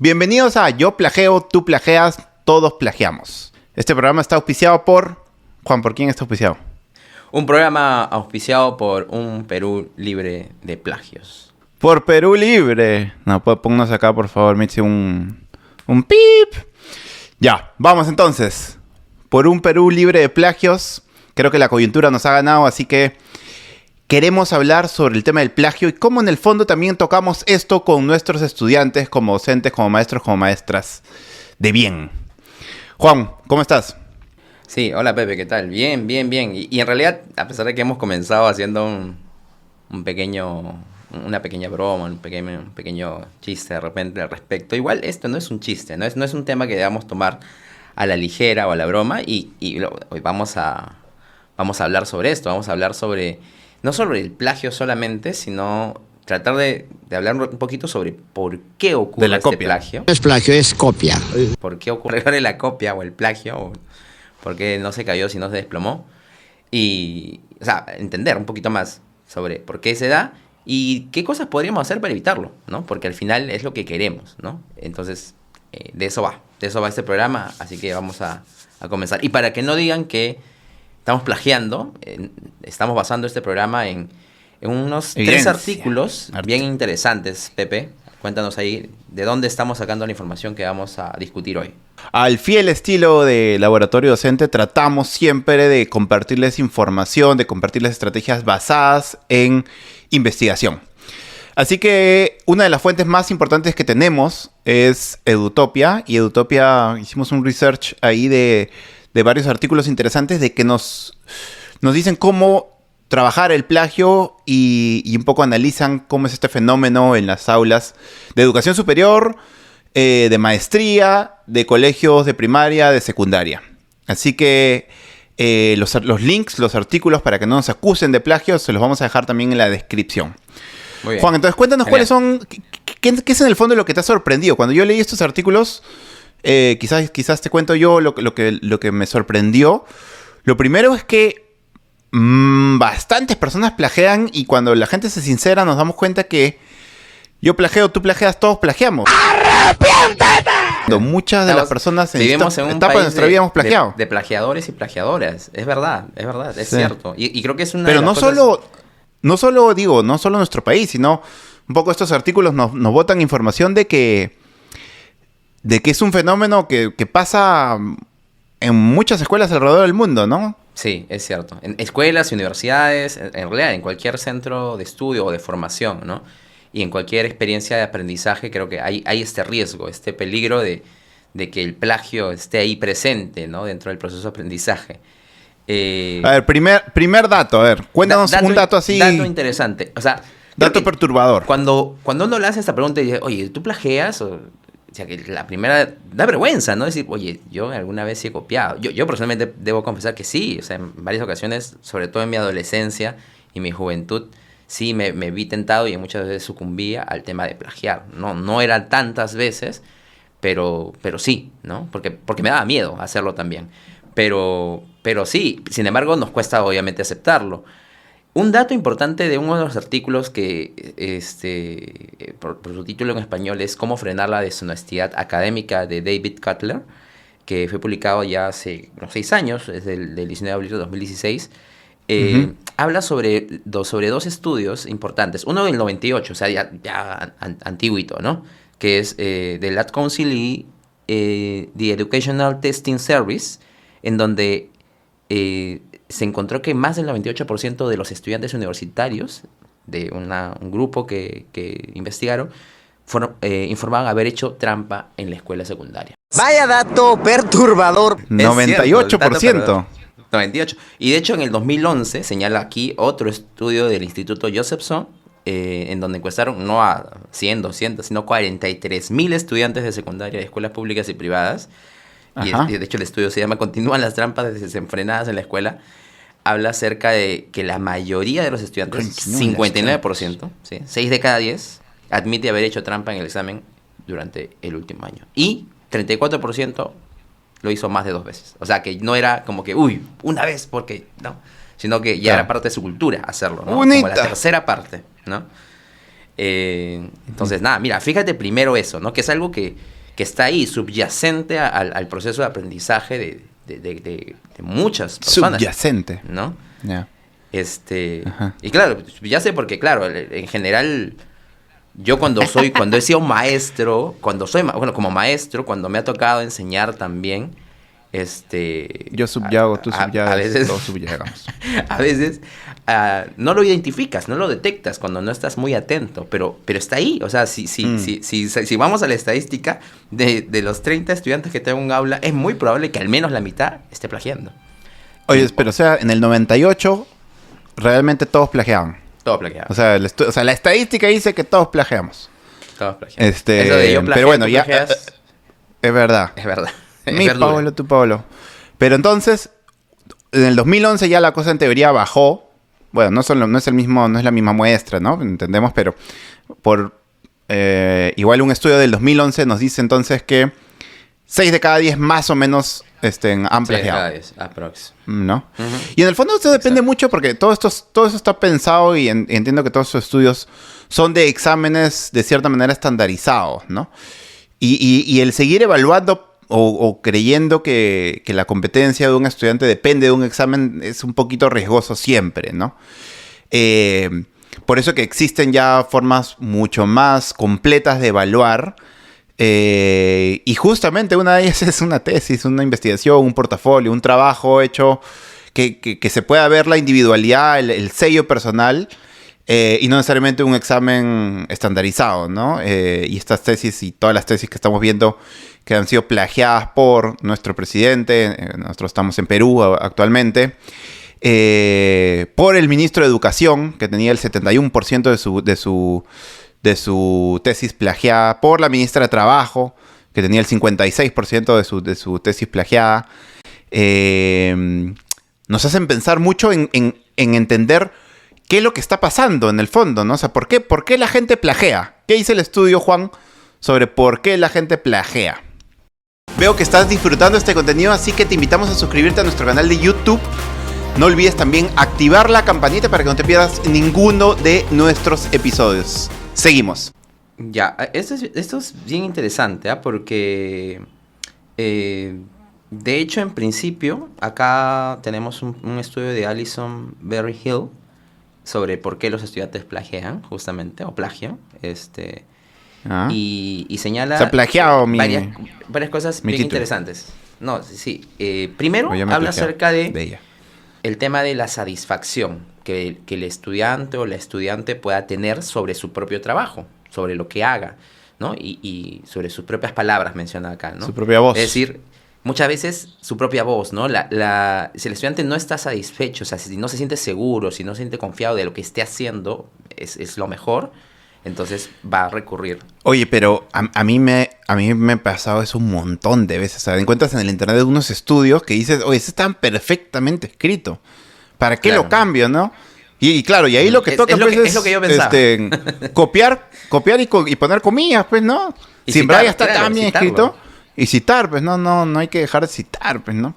Bienvenidos a Yo Plagio, Tú Plagias, Todos Plagiamos. Este programa está auspiciado por... Juan, ¿por quién está auspiciado? Un programa auspiciado por un Perú libre de plagios. Por Perú Libre. No, pónganos acá, por favor, Mitzi, un pip. Ya, vamos entonces. Por un Perú libre de plagios. Creo que la coyuntura nos ha ganado, así que queremos hablar sobre el tema del plagio y cómo en el fondo también tocamos esto con nuestros estudiantes, como docentes, como maestros, como maestras de bien. Juan, ¿cómo estás? Sí, hola Pepe, ¿qué tal? Bien. Y en realidad, a pesar de que hemos comenzado haciendo una pequeña broma, un pequeño chiste de repente al respecto, igual esto no es un chiste, no es un tema que debamos tomar a la ligera o a la broma hoy vamos a hablar sobre esto, vamos a hablar sobre, no sobre el plagio solamente, sino tratar de hablar un poquito sobre por qué ocurre este plagio. No es plagio, es copia. ¿Por qué ocurre la copia o el plagio? O ¿por qué no se cayó si no se desplomó? Y, o sea, entender un poquito más sobre por qué se da y qué cosas podríamos hacer para evitarlo, ¿no? Porque al final es lo que queremos, ¿no? Entonces, de eso va este programa, así que vamos a comenzar. Y para que no digan que estamos plagiando, estamos basando este programa en unos tres artículos bien interesantes, Pepe. Cuéntanos ahí de dónde estamos sacando la información que vamos a discutir hoy. Al fiel estilo de laboratorio docente, tratamos siempre de compartirles información, de compartirles estrategias basadas en investigación. Así que una de las fuentes más importantes que tenemos es Edutopia. Y Edutopia, hicimos un research ahí de varios artículos interesantes de que nos dicen cómo trabajar el plagio y un poco analizan cómo es este fenómeno en las aulas de educación superior, de maestría, de colegios de primaria, de secundaria. Así que los links, los artículos para que no nos acusen de plagio, se los vamos a dejar también en la descripción. Muy bien. Juan, entonces cuéntanos cuáles son, qué es en el fondo lo que te ha sorprendido. Cuando yo leí estos artículos, quizás te cuento yo lo que me sorprendió. Lo primero es que bastantes personas plagian y cuando la gente se sincera nos damos cuenta que yo plagio, tú plagias, todos plagiamos. ¡Arrepiéntete! Muchas de las personas en esta etapa de nuestra vida hemos plagiado. De plagiadores y plagiadoras. Es verdad, es cierto. Y creo que es una Pero de las no solo nuestro país, sino un poco estos artículos nos botan información de que es un fenómeno que pasa en muchas escuelas alrededor del mundo, ¿no? Sí, es cierto. En escuelas y universidades, en realidad en cualquier centro de estudio o de formación, ¿no? Y en cualquier experiencia de aprendizaje creo que hay este riesgo, este peligro de que el plagio esté ahí presente, ¿no? Dentro del proceso de aprendizaje. A ver, primer dato, a ver, cuéntanos un dato así. Dato interesante, o sea... Dato perturbador. Cuando uno le hace esta pregunta y dice, oye, ¿tú plagias? O sea, que la primera da vergüenza, ¿no? Decir, oye, yo alguna vez sí he copiado. Yo personalmente debo confesar que sí. O sea, en varias ocasiones, sobre todo en mi adolescencia y mi juventud, sí me vi tentado y muchas veces sucumbía al tema de plagiar. No eran tantas veces, pero sí, ¿no? Porque me daba miedo hacerlo también. Pero sí, sin embargo, nos cuesta obviamente aceptarlo. Un dato importante de uno de los artículos que, por su título en español, es Cómo frenar la deshonestidad académica de David Cutler, que fue publicado ya hace unos 6 años, es del 19 de abril de 2016. Habla sobre dos estudios importantes. Uno del 98, o sea, ya antiguito, ¿no? Que es del Ad Council y The Educational Testing Service, en donde se encontró que más del 98% de los estudiantes universitarios de un grupo que investigaron informaban haber hecho trampa en la escuela secundaria. Vaya dato perturbador. 98%. 98%. Y de hecho en el 2011 señala aquí otro estudio del Instituto Josephson, en donde encuestaron no a 100, 200, sino 43,000 estudiantes de secundaria de escuelas públicas y privadas. Y de hecho el estudio se llama Continúan las trampas desenfrenadas en la escuela. Habla acerca de que la mayoría de los estudiantes, 59%, ¿sí? 6 de cada 10, admite haber hecho trampa en el examen durante el último año. Y 34% lo hizo más de 2 veces. O sea que no era como que, una vez, porque no. Sino que ya era parte de su cultura hacerlo, ¿no? Como la tercera parte, ¿no? Entonces, nada, mira, fíjate primero eso, ¿no? Que es algo que está ahí, subyacente al proceso de aprendizaje de muchas personas. Subyacente. ¿No? Ya. Ajá. Y claro, ya sé porque, claro, en general, yo cuando he sido maestro, como maestro, cuando me ha tocado enseñar también, yo subyago, tú subyagas, a veces, todos subyagamos. a veces no lo identificas, no lo detectas cuando no estás muy atento, pero está ahí. O sea, si vamos a la estadística, de los 30 estudiantes que tengo en un aula, es muy probable que al menos la mitad esté plagiando. Oye, pero o sea, en el 98 realmente todos plagiaban. Todo plagiado. O sea, la estadística dice que todos plagiamos. Todos plagiaban. Eso de yo plagié, pero bueno, ya es verdad. Es verdad. Mi Pablo, tu Pablo. Pero entonces, en el 2011 ya la cosa en teoría bajó. Bueno, no es la misma muestra, ¿no? Entendemos, pero igual un estudio del 2011 nos dice entonces que 6 de cada 10 más o menos han plagiado. 6 de cada 10, aprox. ¿No? Y en el fondo esto depende mucho porque todo eso está pensado y entiendo que todos estos estudios son de exámenes de cierta manera estandarizados, ¿no? Y el seguir evaluando o creyendo que la competencia de un estudiante depende de un examen es un poquito riesgoso siempre, ¿no? Por eso que existen ya formas mucho más completas de evaluar. Y justamente una de ellas es una tesis, una investigación, un portafolio, un trabajo hecho que se pueda ver la individualidad, el sello personal y no necesariamente un examen estandarizado, ¿no? Y estas tesis y todas las tesis que estamos viendo que han sido plagiadas por nuestro presidente, nosotros estamos en Perú actualmente, por el ministro de Educación, que tenía el 71% de su tesis plagiada, por la ministra de Trabajo, que tenía el 56% de su tesis plagiada, nos hacen pensar mucho en entender qué es lo que está pasando en el fondo, ¿no? O sea, ¿por qué la gente plagia? ¿Qué dice el estudio, Juan, sobre por qué la gente plagia? Veo que estás disfrutando este contenido, así que te invitamos a suscribirte a nuestro canal de YouTube. No olvides también activar la campanita para que no te pierdas ninguno de nuestros episodios. Seguimos. Ya, esto es bien interesante, porque de hecho, en principio, acá tenemos un estudio de Alison Berry Hill sobre por qué los estudiantes plagian, justamente, o plagian, y señala varias cosas bien interesantes. No, sí. Primero, habla acerca de el tema de la satisfacción que el estudiante o la estudiante pueda tener sobre su propio trabajo, sobre lo que haga, ¿no? Y sobre sus propias palabras, menciona acá, ¿no? Su propia voz. Es decir, muchas veces su propia voz, ¿no? Si el estudiante no está satisfecho, o sea, si no se siente seguro, si no se siente confiado de lo que esté haciendo, es lo mejor, entonces va a recurrir. Oye, pero a mí me ha pasado eso un montón de veces. O sea, encuentras en el internet de unos estudios que dices, oye, eso está perfectamente escrito. ¿Para qué lo cambio, no? Y claro, y ahí lo que toca es lo que yo pensaba. Copiar y poner comillas, pues, ¿no? Y si en verdad ya está claro, tan bien citarlo. escrito. Y citar, pues, no hay que dejar de citar, pues, ¿no?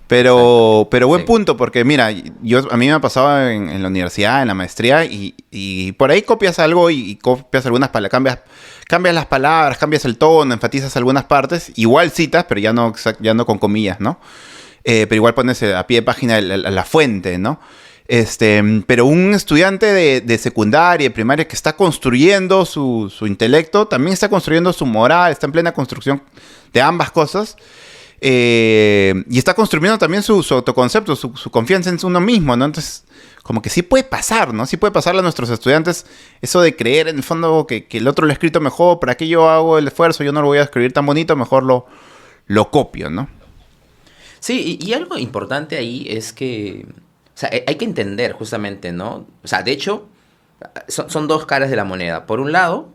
Pero buen punto, porque mira, a mí me ha pasado en la universidad, en la maestría, y por ahí copias algo y copias algunas palabras, cambias las palabras, cambias el tono, enfatizas algunas partes, igual citas, pero ya no con comillas, ¿no? Pero igual pones a pie de página la fuente, ¿no? Pero un estudiante de secundaria, de primaria, que está construyendo su intelecto, también está construyendo su moral, está en plena construcción de ambas cosas. Y está construyendo también su autoconcepto, su confianza en uno mismo, ¿no? Entonces, como que sí puede pasar, ¿no? Sí puede pasarle a nuestros estudiantes eso de creer en el fondo que el otro lo ha escrito mejor, ¿para qué yo hago el esfuerzo? Yo no lo voy a escribir tan bonito, mejor lo copio, ¿no? Sí, y algo importante ahí es que, o sea, hay que entender justamente, ¿no? O sea, de hecho, son dos caras de la moneda. Por un lado,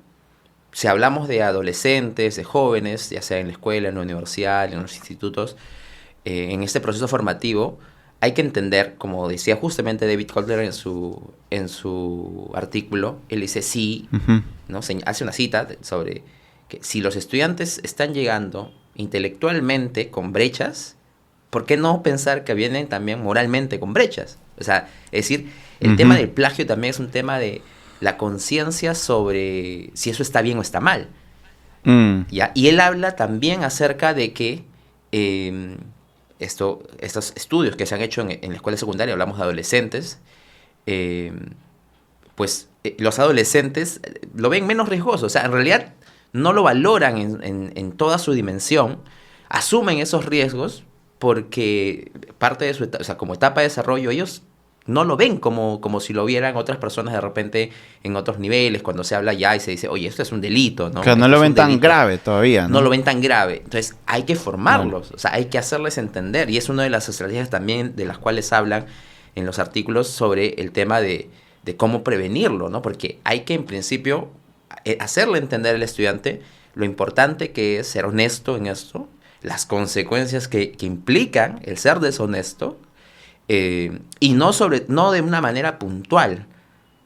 si hablamos de adolescentes, de jóvenes, ya sea en la escuela, en la universidad, en los institutos, en este proceso formativo, hay que entender, como decía justamente David Kotler en su artículo, él dice sí, ¿no? Hace una cita sobre que si los estudiantes están llegando intelectualmente con brechas, ¿por qué no pensar que vienen también moralmente con brechas? O sea, es decir, el tema del plagio también es un tema de la conciencia sobre si eso está bien o está mal. ¿Ya? Y él habla también acerca de que estos estudios que se han hecho en la escuela secundaria, hablamos de adolescentes, los adolescentes lo ven menos riesgoso. O sea, en realidad no lo valoran en toda su dimensión, asumen esos riesgos porque parte de como etapa de desarrollo, ellos no lo ven como si lo vieran otras personas de repente en otros niveles, cuando se habla ya y se dice, oye, esto es un delito, ¿no? Claro, no lo ven tan grave todavía, ¿no? No lo ven tan grave. Entonces, hay que formarlos, o sea, hay que hacerles entender. Y es una de las estrategias también de las cuales hablan en los artículos sobre el tema de cómo prevenirlo, ¿no? Porque hay que, en principio, hacerle entender al estudiante lo importante que es ser honesto en esto, las consecuencias que implican el ser deshonesto, y no de una manera puntual.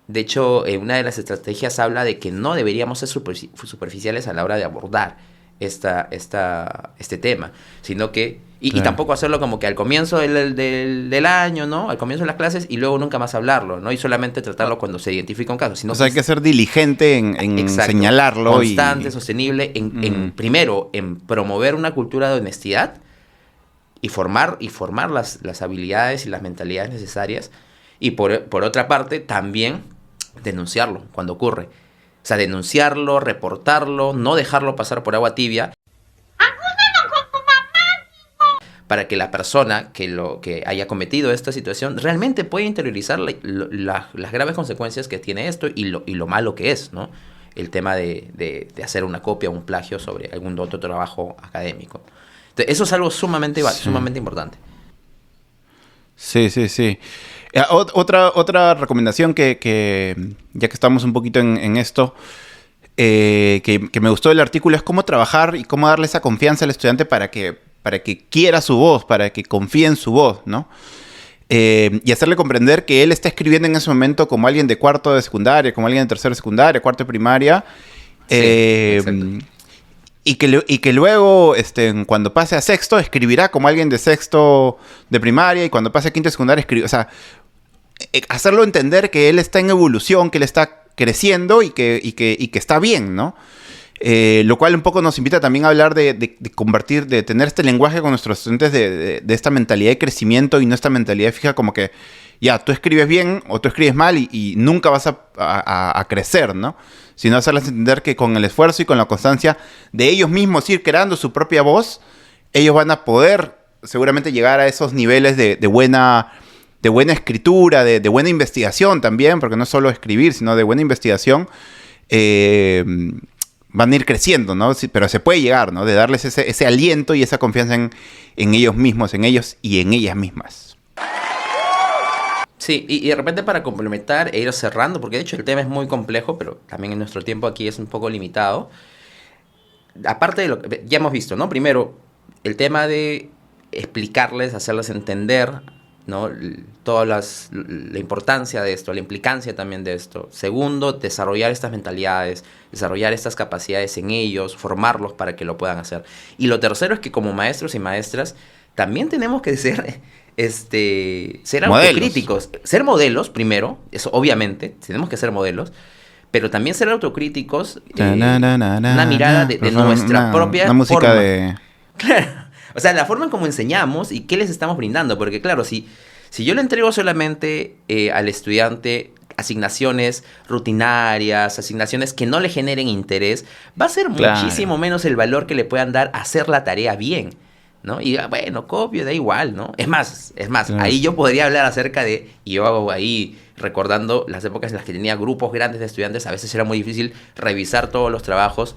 De hecho, una de las estrategias habla de que no deberíamos ser superficiales a la hora de abordar este tema, sino que y tampoco hacerlo como que al comienzo del año, ¿no? Al comienzo de las clases y luego nunca más hablarlo, ¿no? Y solamente tratarlo cuando se identifica un caso. Sino hay que ser diligente en señalarlo. Constante, sostenible, primero, en promover una cultura de honestidad y formar las habilidades y las mentalidades necesarias. Y por otra parte, también denunciarlo cuando ocurre. O sea, denunciarlo, reportarlo, no dejarlo pasar por agua tibia. Para que la persona que haya cometido esta situación realmente pueda interiorizar las graves consecuencias que tiene esto y lo malo que es, ¿no? El tema de hacer una copia o un plagio sobre algún otro trabajo académico. Entonces, eso es algo sumamente importante. Sí. Otra recomendación que ya que estamos un poquito en esto, que me gustó del artículo, es cómo trabajar y cómo darle esa confianza al estudiante para que quiera su voz, para que confíe en su voz, ¿no? Y hacerle comprender que él está escribiendo en ese momento como alguien de cuarto de secundaria, como alguien de tercero de secundaria, cuarto de primaria. Y que luego, cuando pase a sexto, escribirá como alguien de sexto de primaria, y cuando pase a quinto de secundaria, o sea, hacerlo entender que él está en evolución, que él está creciendo y que está bien, ¿no? Lo cual un poco nos invita también a hablar de compartir, de tener este lenguaje con nuestros estudiantes de esta mentalidad de crecimiento y no esta mentalidad fija como que ya, tú escribes bien o tú escribes mal y nunca vas a crecer, ¿no? Sino hacerles entender que con el esfuerzo y con la constancia de ellos mismos ir creando su propia voz, ellos van a poder seguramente llegar a esos niveles de buena escritura, de buena investigación también, porque no es solo escribir, sino de buena investigación. Van a ir creciendo, ¿no? Sí, pero se puede llegar, ¿no? De darles ese aliento y esa confianza en ellos mismos, en ellos y en ellas mismas. Sí, y de repente para complementar e ir cerrando, porque de hecho el tema es muy complejo, pero también en nuestro tiempo aquí es un poco limitado. Aparte de lo que ya hemos visto, ¿no? Primero, el tema de explicarles, hacerles entender, ¿no? Toda la importancia de esto, la implicancia también de esto. Segundo, desarrollar estas mentalidades, desarrollar estas capacidades en ellos, formarlos para que lo puedan hacer. Y lo tercero es que como maestros y maestras también tenemos que ser autocríticos. Ser modelos, primero, eso obviamente, tenemos que ser modelos, pero también ser autocríticos, una mirada de nuestra propia una música forma. Claro. O sea, la forma en cómo enseñamos y qué les estamos brindando. Porque claro, si yo le entrego solamente al estudiante asignaciones rutinarias, asignaciones que no le generen interés, va a ser muchísimo menos el valor que le puedan dar a hacer la tarea bien, ¿no? Y bueno, copio, da igual, ¿no? Es más, ahí yo podría hablar acerca de, y yo hago ahí recordando las épocas en las que tenía grupos grandes de estudiantes, a veces era muy difícil revisar todos los trabajos,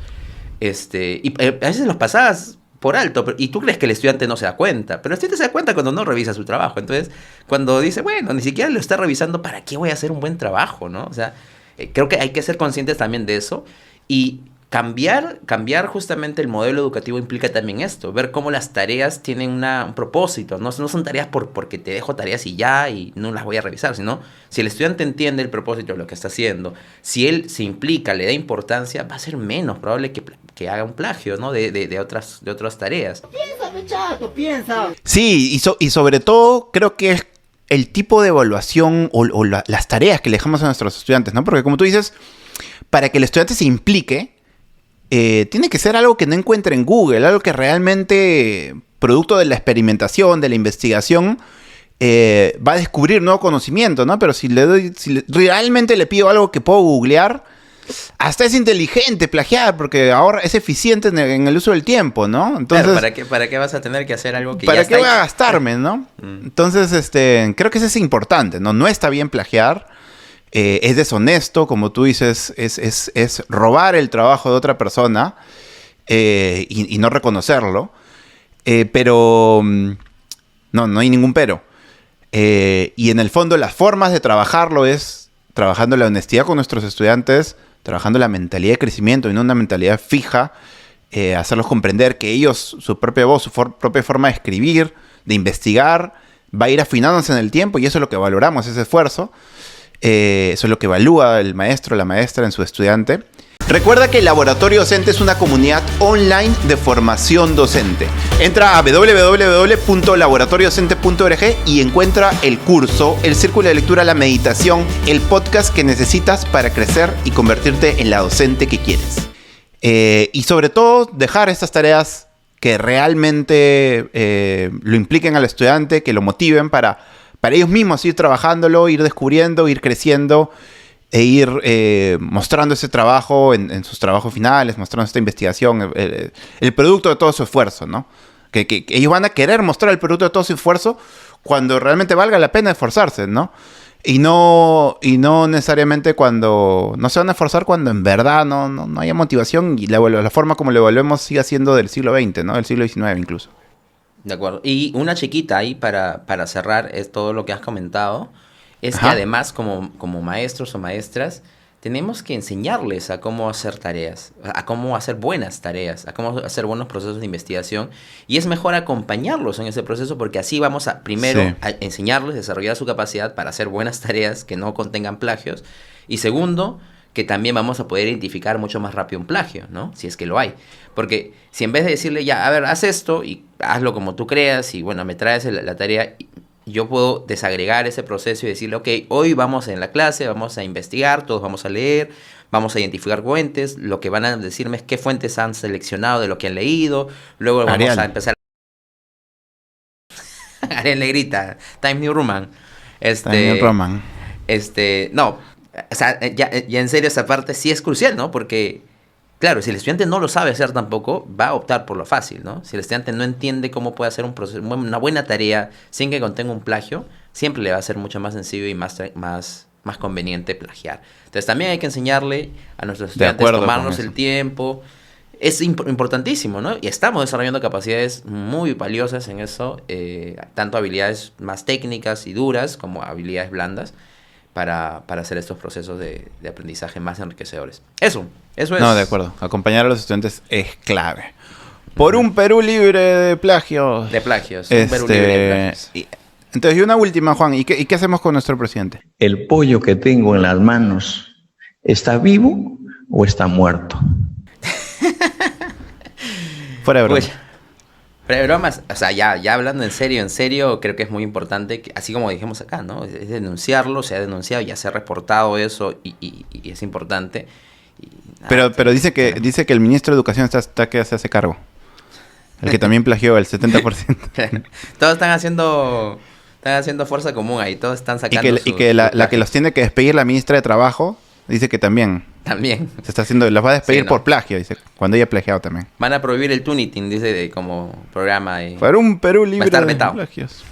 y a veces los pasabas por alto, y tú crees que el estudiante no se da cuenta, pero el estudiante se da cuenta cuando no revisa su trabajo. Entonces, cuando dice, bueno, ni siquiera lo está revisando, ¿para qué voy a hacer un buen trabajo, no? O sea, creo que hay que ser conscientes también de eso, y cambiar justamente el modelo educativo implica también esto, ver cómo las tareas tienen un propósito, no son tareas porque te dejo tareas y ya, y no las voy a revisar, sino si el estudiante entiende el propósito de lo que está haciendo, si él se implica, le da importancia, va a ser menos probable que haga un plagio, ¿no? de otras tareas. Piensa, muchacho, piensa. Sí, y sobre todo creo que el tipo de evaluación o las tareas que le dejamos a nuestros estudiantes, ¿no? Porque como tú dices, para que el estudiante se implique, tiene que ser algo que no encuentre en Google, algo que realmente, producto de la experimentación, de la investigación, va a descubrir nuevo conocimiento, ¿no? Pero si realmente le pido algo que puedo googlear, hasta es inteligente plagiar, porque ahora es eficiente en el uso del tiempo, ¿no? Entonces, claro, ¿para qué vas a tener que hacer algo que ya ¿para está qué voy a hecho? gastarme, no? Entonces, creo que eso es importante, ¿no? No está bien plagiar. Es deshonesto, como tú dices, es robar el trabajo de otra persona y no reconocerlo. Pero no hay ningún pero. Y en el fondo las formas de trabajarlo es trabajando la honestidad con nuestros estudiantes, trabajando la mentalidad de crecimiento y no una mentalidad fija, hacerlos comprender que ellos, su propia voz, su propia forma de escribir, de investigar, va a ir afinándose en el tiempo y eso es lo que valoramos, ese esfuerzo. Eso es lo que evalúa el maestro o la maestra en su estudiante. Recuerda que el Laboratorio Docente es una comunidad online de formación docente. Entra a www.laboratoriodocente.org y encuentra el curso, el círculo de lectura, la meditación, el podcast que necesitas para crecer y convertirte en la docente que quieres. Y sobre todo, dejar estas tareas que realmente lo impliquen al estudiante, que lo motiven para ellos mismos ir trabajándolo, ir descubriendo, ir creciendo e ir mostrando ese trabajo en sus trabajos finales, mostrando esta investigación, el producto de todo su esfuerzo, ¿no? Que ellos van a querer mostrar el producto de todo su esfuerzo cuando realmente valga la pena esforzarse, ¿no? Y no necesariamente cuando... No se van a esforzar cuando en verdad no haya motivación y la forma como lo evaluemos siga siendo del siglo XX, ¿no? Del siglo XIX incluso. De acuerdo. Y una chiquita ahí para cerrar es todo lo que has comentado. Es Ajá. que además como maestros o maestras tenemos que enseñarles a cómo hacer tareas, a cómo hacer buenas tareas, a cómo hacer buenos procesos de investigación. Y es mejor acompañarlos en ese proceso porque así vamos a primero Sí. a enseñarles, desarrollar su capacidad para hacer buenas tareas que no contengan plagios. Y segundo, que también vamos a poder identificar mucho más rápido un plagio, ¿no? Si es que lo hay. Porque si en vez de decirle, ya, a ver, haz esto y hazlo como tú creas y, bueno, me traes la tarea, yo puedo desagregar ese proceso y decirle, ok, hoy vamos en la clase, vamos a investigar, todos vamos a leer, vamos a identificar fuentes, lo que van a decirme es qué fuentes han seleccionado de lo que han leído, luego vamos Arial. a empezar... Ariel Negrita, Time New Roman. También Roman. No, o sea, ya en serio esa parte sí es crucial, ¿no? Porque, claro, si el estudiante no lo sabe hacer tampoco, va a optar por lo fácil, ¿no? Si el estudiante no entiende cómo puede hacer un proceso, una buena tarea sin que contenga un plagio, siempre le va a ser mucho más sencillo y más conveniente plagiar. Entonces también hay que enseñarle a nuestros estudiantes acuerdo tomarnos con el eso. tiempo. Es importantísimo, ¿no? Y estamos desarrollando capacidades muy valiosas en eso, tanto habilidades más técnicas y duras como habilidades blandas para hacer estos procesos de aprendizaje más enriquecedores. Eso es. No, de acuerdo. Acompañar a los estudiantes es clave. Por un Perú libre de plagios. De plagios. Un Perú libre de plagios. Entonces, y una última, Juan. ¿Y qué hacemos con nuestro presidente? ¿El pollo que tengo en las manos está vivo o está muerto? Fuera de broma. Uy, pero bromas, o sea, ya hablando en serio, creo que es muy importante, que, así como dijimos acá, ¿no? Es denunciarlo, se ha denunciado, ya se ha reportado eso y es importante. Y nada, Pero dice que el ministro de Educación está que se hace cargo. El que también plagió el 70%. todos están haciendo fuerza común ahí, todos están sacando y que la que los tiene que despedir, la ministra de Trabajo, dice que también también. se está haciendo, los va a despedir Sí, ¿no? por plagio, dice, cuando haya plagiado también. Van a prohibir el Tunitin, dice, como programa. Para un Perú libre estar de vetado. plagios.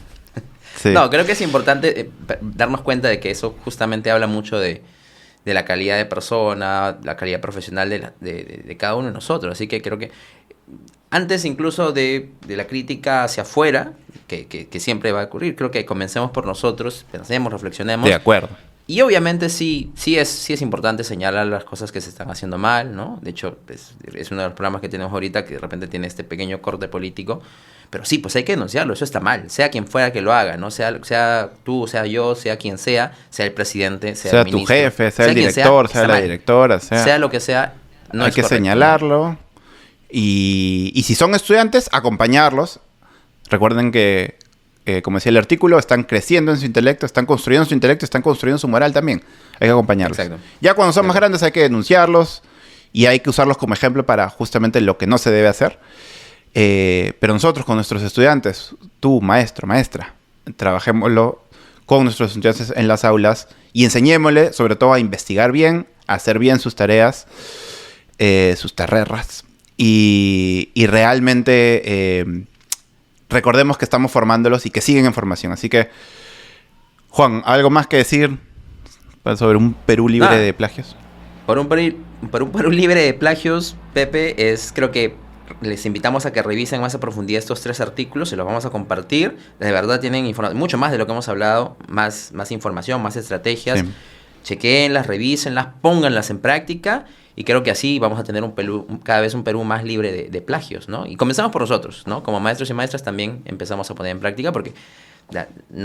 Sí. No, creo que es importante darnos cuenta de que eso justamente habla mucho de la calidad de persona, la calidad profesional de cada uno de nosotros. Así que creo que antes incluso de la crítica hacia afuera, que siempre va a ocurrir, creo que comencemos por nosotros, pensemos, reflexionemos. De acuerdo. Y obviamente sí es importante señalar las cosas que se están haciendo mal, ¿no? De hecho, es uno de los problemas que tenemos ahorita, que de repente tiene este pequeño corte político. Pero sí, pues hay que denunciarlo, eso está mal, sea quien fuera que lo haga, ¿no? Sea tú, sea yo, sea quien sea el presidente, sea el tu ministro. jefe, sea el quien director, sea está la mal. directora, Sea lo que sea, no hay es que correcto. señalarlo. Y si son estudiantes, acompañarlos. Recuerden que como decía el artículo, están creciendo en su intelecto, están construyendo su intelecto, están construyendo su moral también. Hay que acompañarlos. Exacto. Ya cuando son más grandes hay que denunciarlos y hay que usarlos como ejemplo para justamente lo que no se debe hacer. Pero nosotros con nuestros estudiantes, tú, maestro, maestra, trabajémoslo con nuestros estudiantes en las aulas y enseñémosle sobre todo a investigar bien, a hacer bien sus tareas, sus tareas y realmente recordemos que estamos formándolos y que siguen en formación. Así que, Juan, ¿algo más que decir sobre un Perú libre de plagios? Por un Perú libre de plagios, Pepe, creo que les invitamos a que revisen más a profundidad estos 3 artículos, se los vamos a compartir. De verdad tienen mucho más de lo que hemos hablado, más información, más estrategias. Sí. Chequéenlas, revísenlas, pónganlas en práctica y creo que así vamos a tener cada vez un Perú más libre de plagios, ¿no? Y comenzamos por nosotros, ¿no? Como maestros y maestras también empezamos a poner en práctica porque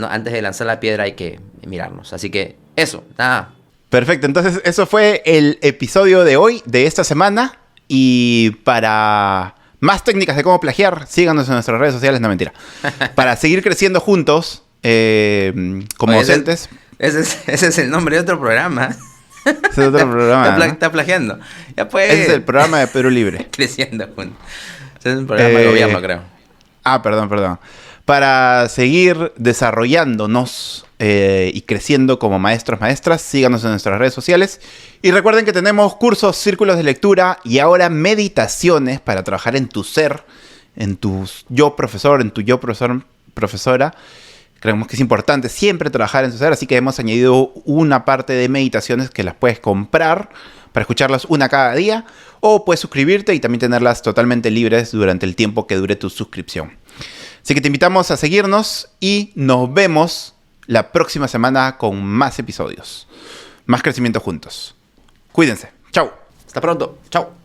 antes de lanzar la piedra hay que mirarnos. Así que eso, nada. Perfecto, entonces eso fue el episodio de hoy, de esta semana. Y para más técnicas de cómo plagiar, síganos en nuestras redes sociales, no mentira. Para seguir creciendo juntos como docentes. Ese es el nombre de otro programa. Ese es otro programa. Está plagiando. Ya pues. Ese es el programa de Perú Libre. Creciendo juntos. Ese es un programa de gobierno, creo. Perdón. Para seguir desarrollándonos y creciendo como maestros, maestras, síganos en nuestras redes sociales. Y recuerden que tenemos cursos, círculos de lectura y ahora meditaciones para trabajar en tu ser, en tu yo profesor, en tu yo profesora. Creemos que es importante siempre trabajar en su ser, así que hemos añadido una parte de meditaciones que las puedes comprar para escucharlas una cada día o puedes suscribirte y también tenerlas totalmente libres durante el tiempo que dure tu suscripción. Así que te invitamos a seguirnos y nos vemos la próxima semana con más episodios. Más crecimiento juntos. Cuídense. Chau. Hasta pronto. Chau.